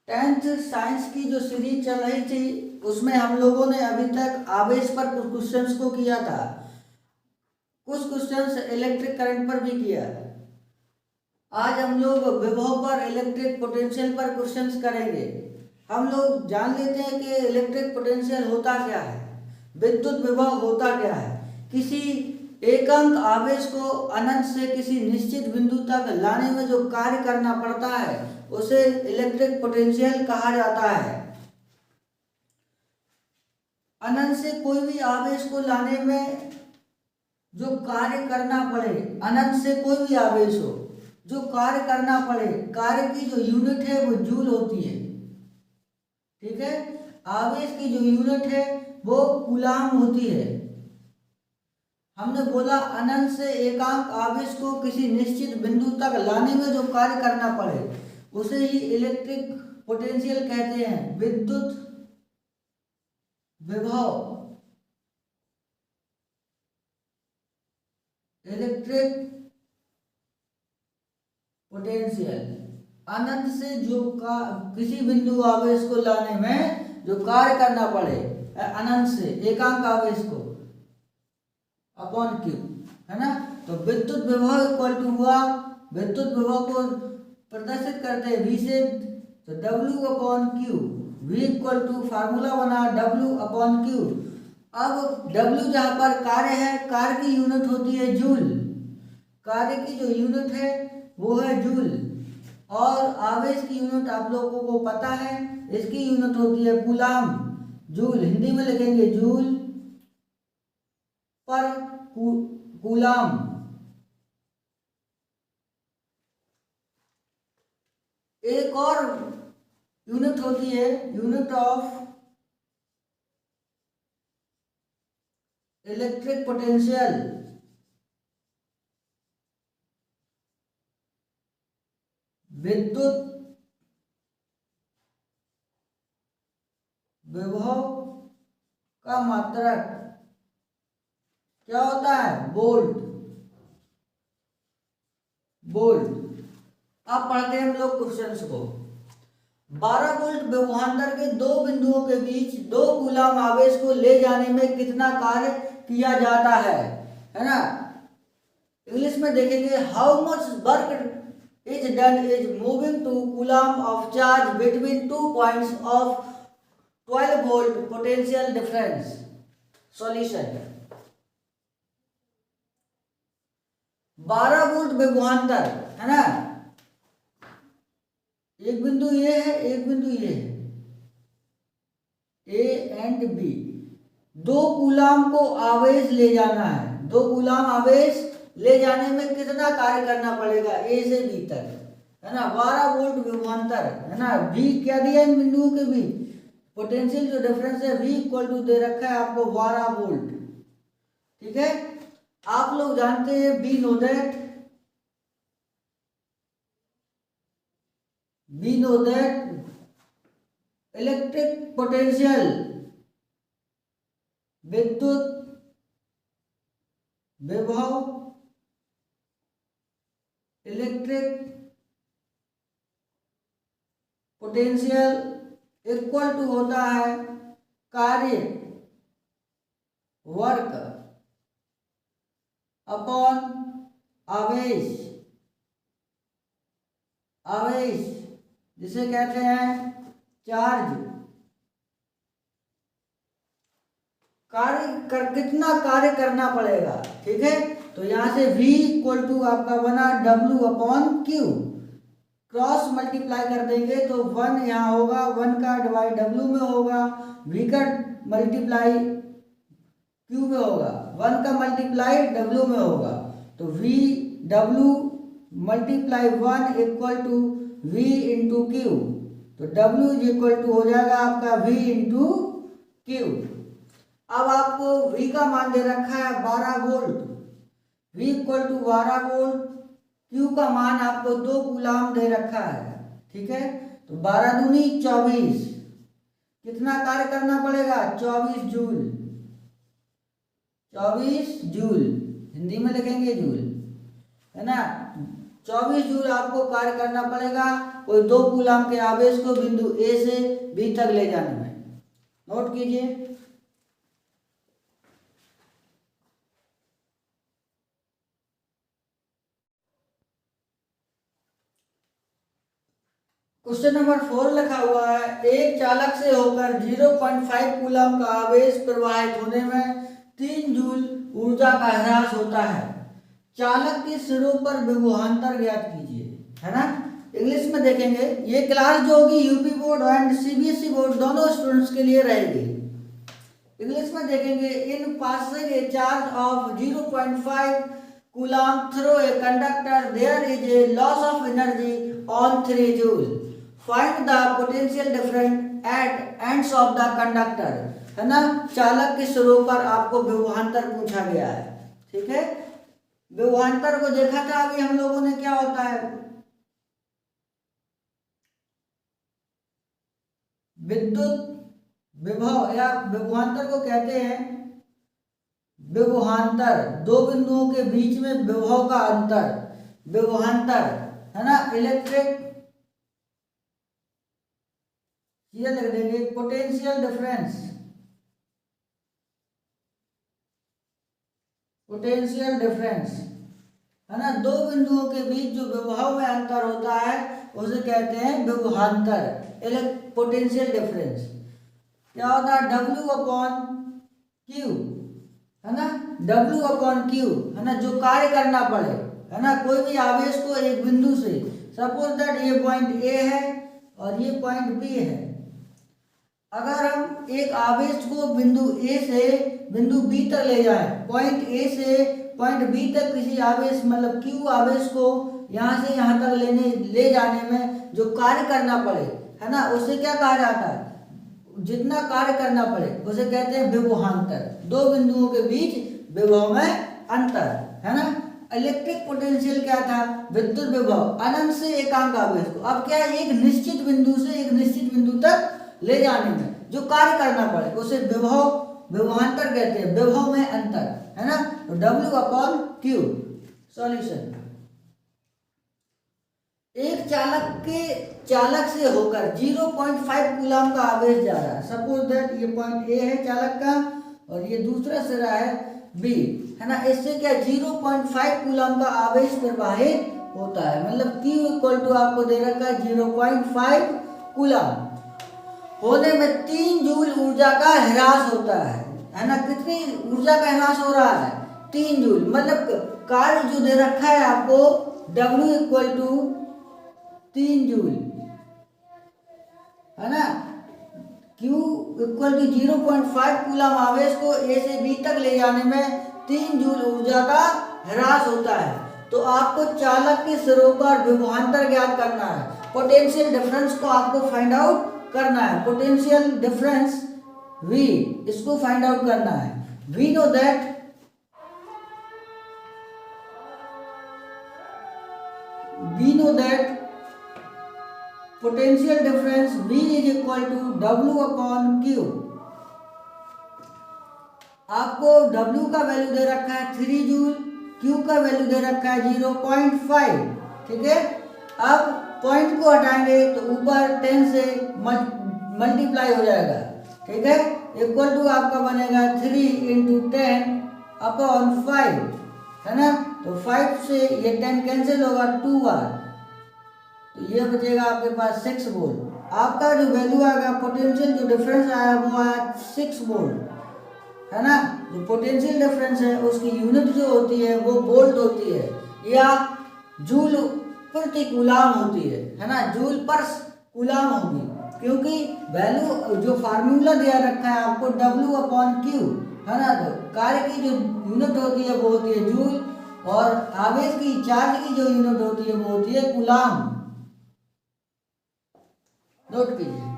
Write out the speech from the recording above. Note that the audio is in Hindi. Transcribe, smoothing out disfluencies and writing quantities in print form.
टेंथ साइंस की जो सीरीज चल रही थी उसमें हम लोगों ने अभी तक आवेश पर कुछ क्वेश्चंस को किया था, कुछ क्वेश्चंस इलेक्ट्रिक करंट पर भी किया है। आज हम लोग विभव पर, इलेक्ट्रिक पोटेंशियल पर क्वेश्चंस करेंगे। हम लोग जान लेते हैं कि इलेक्ट्रिक पोटेंशियल होता क्या है, विद्युत विभव होता क्या है। किसी एकांक आवेश को अनंत से किसी निश्चित बिंदु तक लाने में जो कार्य करना पड़ता है उसे इलेक्ट्रिक पोटेंशियल कहा जाता है। अनंत से कोई भी आवेश को लाने में जो कार्य करना पड़े, अनंत से कोई भी आवेश हो जो कार्य करना पड़े, कार्य की जो यूनिट है वो जूल होती है। ठीक है, आवेश की जो यूनिट है वो कूलाम होती है। हमने बोला अनंत से एकांक आवेश को किसी निश्चित बिंदु तक लाने में जो कार्य करना पड़े उसे ही इलेक्ट्रिक पोटेंशियल कहते हैं, विद्युत विभव, इलेक्ट्रिक पोटेंशियल। अनंत से जो किसी बिंदु आवेश को लाने में जो कार्य करना पड़े, अनंत से एकांक आवेश को अपॉन क्यू, है ना। तो विद्युत विभव इक्वल टू हुआ, विद्युत विभव को प्रदर्शित करते हैं V से, तो W upon Q, V equal to formula बना W अपॉन क्यू। अब W जहाँ पर कार्य है, कार्य की यूनिट होती है जूल, कार्य की जो यूनिट है वो है जूल, और आवेश की यूनिट आप लोगों को पता है, इसकी यूनिट होती है कूलाम। जूल हिंदी में लिखेंगे जूल पर कूलाम। एक और यूनिट होती है यूनिट ऑफ इलेक्ट्रिक पोटेंशियल, विद्युत विभव का मात्रक क्या होता है, वोल्ट। वोल्ट। अब पढ़ते हैं हम लोग क्वेश्चंस को। 12 वोल्ट विभवांतर के दो बिंदुओं के बीच 2 कूलाम आवेश को ले जाने में कितना कार्य किया जाता है ना। इंग्लिश में देखेंगे, how much work is done is moving to coulomb of charge between 2 points of 12 volt potential difference. Solution, 12 volt विभवांतर है ना, एक बिंदु ये है, एक बिंदु ये है, ए एंड बी। 2 कूलाम को आवेश ले जाना है, 2 कूलाम आवेश ले जाने में कितना कार्य करना पड़ेगा ए से बी तक, है ना। 12 वोल्ट विभवांतर है ना, बी क्या दिया इन बिंदुओं के बीच, पोटेंशियल जो डिफरेंस है V इक्वल टू दे रखा है आपको 12 वोल्ट। ठीक है, आप लोग जानते हैं we know that electric potential, विद्युत विभव, इलेक्ट्रिक पोटेंशियल इक्वल टू होता है कार्य वर्क अपॉन आवेश। आवेश जिसे कहते हैं चार्ज। कितना कार्य करना पड़ेगा, ठीक है। तो यहां से V इक्वल टू आपका बना W upon Q, cross multiply कर देंगे तो 1 यहाँ होगा, 1 का डिवाइड W में होगा, V का मल्टीप्लाई Q में होगा, 1 का मल्टीप्लाई W में होगा, तो V W multiply 1 equal to V into Q, तो W इज इक्वल टू हो जाएगा आपका V इंटू क्यू। अब आपको V का मान दे रखा है 12 volt, V equal to 12 volt, Q का मान आपको 2 कूलाम दे रखा है। ठीक है, तो 12 दूनी 24, कितना कार्य करना पड़ेगा, 24 जूल, 24 जूल, हिंदी में लिखेंगे जूल, है ना। 24 जूल आपको कार्य करना पड़ेगा कोई 2 कूलम के आवेश को बिंदु ए से बी तक ले जाने में। नोट कीजिए। क्वेश्चन नंबर 4 लिखा हुआ है, एक चालक से होकर 0.5 कूलम का आवेश प्रवाहित होने में 3 जूल ऊर्जा का ह्रास होता है। चालक के सिरों पर विभवांतर ज्ञात कीजिए, है ना। इंग्लिश में देखेंगे, ये क्लास जो होगी UP board and CBSE board दोनों स्टूडेंट्स के लिए रहेगी। इंग्लिश में देखेंगे, in passing a charge of 0.5 coulomb through a conductor there is a loss of energy on 3 joule. Find the potential difference at ends of the conductor, है ना। चालक के सिरों पर आपको विभवांतर पूछा गया है, ठीक है। विभवांतर को देखा था अभी हम लोगों ने, क्या होता है विद्युत विभव या विभवांतर को कहते हैं विभवांतर, दो बिंदुओं के बीच में विभव का अंतर, विभवांतर, है ना। इलेक्ट्रिक ये लिख देंगे पोटेंशियल डिफरेंस, पोटेंशियल डिफरेंस, है ना। दो बिंदुओं के बीच जो विभव में अंतर होता है उसे कहते हैं विभवांतर, पोटेंशियल डिफरेंस। क्या होता है W अपॉन Q, है ना। W अपॉन Q, है ना, जो कार्य करना पड़े, है ना, कोई भी आवेश को एक बिंदु से, सपोज दैट ये पॉइंट A है और ये पॉइंट B है। अगर हम एक आवेश को बिंदु A से बिंदु B तक ले जाएं, पॉइंट A से पॉइंट B तक किसी आवेश मतलब Q आवेश को यहाँ से यहाँ तक ले जाने में जो कार्य करना पड़े, है ना, उसे क्या कहा जाता है, जितना कार्य करना पड़े उसे कहते हैं विभवांतर, दो बिंदुओं के बीच विभव में अंतर, है ना। इलेक्ट्रिक पोटेंशियल क्या था, विद्युत विभव अनंत से एकांक आवेश को अब क्या है एक निश्चित बिंदु से एक निश्चित बिंदु तक ले जाने में जो कार्य करना पड़े उसे विभवांतर कहते हैं, विभव में अंतर, है ना। तो W अपॉन Q। सॉल्यूशन, एक चालक से होकर 0.5 कूलम का आवेश जा रहा है। सपोज दैट ये पॉइंट A है चालक का और ये दूसरा सिरा है B, है ना। इससे क्या 0.5 कूलम का आवेश प्रवाहित होता है, मतलब Q इक्वल टू आपको दे रखा है 0.5 कूलम होने में 3 जूल ऊर्जा का ह्रास होता है ना। कितनी ऊर्जा का ह्रास हो रहा है, 3 जूल, मतलब कार्य जो दे रखा है आपको W इक्वल टू 3 जूल, है ना। Q इक्वल टू 0.5 कूलम आवेश को A से B तक ले जाने में 3 जूल ऊर्जा का ह्रास होता है। तो आपको चालक के सिरों पर विभवांतर ज्ञात करना है, पोटेंशियल डिफरेंस को आपको फाइंड आउट करना है, पोटेंशियल डिफरेंस V इसको फाइंड आउट करना है। We know that potential difference V is equal to W upon Q। आपको W का वैल्यू दे रखा है 3 जूल, Q का वैल्यू दे रखा है 0.5, ठीक है। अब पॉइंट को हटाएंगे तो ऊपर 10 से मल्टीप्लाई हो जाएगा, ठीक है। इक्वल टू आपका बनेगा 3 × 10 अपॉन 5, है ना। तो 5 से ये 10 कैंसिल होगा 2 बार, तो ये बचेगा आपके पास 6 वोल्ट। आपका जो वैल्यू आएगा पोटेंशियल जो डिफरेंस आया वो आया 6 वोल्ट, है ना। जो पोटेंशियल डिफरेंस है उसकी यूनिट जो होती है वो वोल्ट होती है या जूल प्रति कूलम होती है ना। जूल पर कूलम होगी क्योंकि वैल्यू जो फार्मूला दिया रखा है आपको W अपॉन Q, है ना। तो कार्य की जो यूनिट होती है वो होती है जूल और आवेश की चार्ज की जो यूनिट होती है वो होती है कूलम। नोट कीजिए।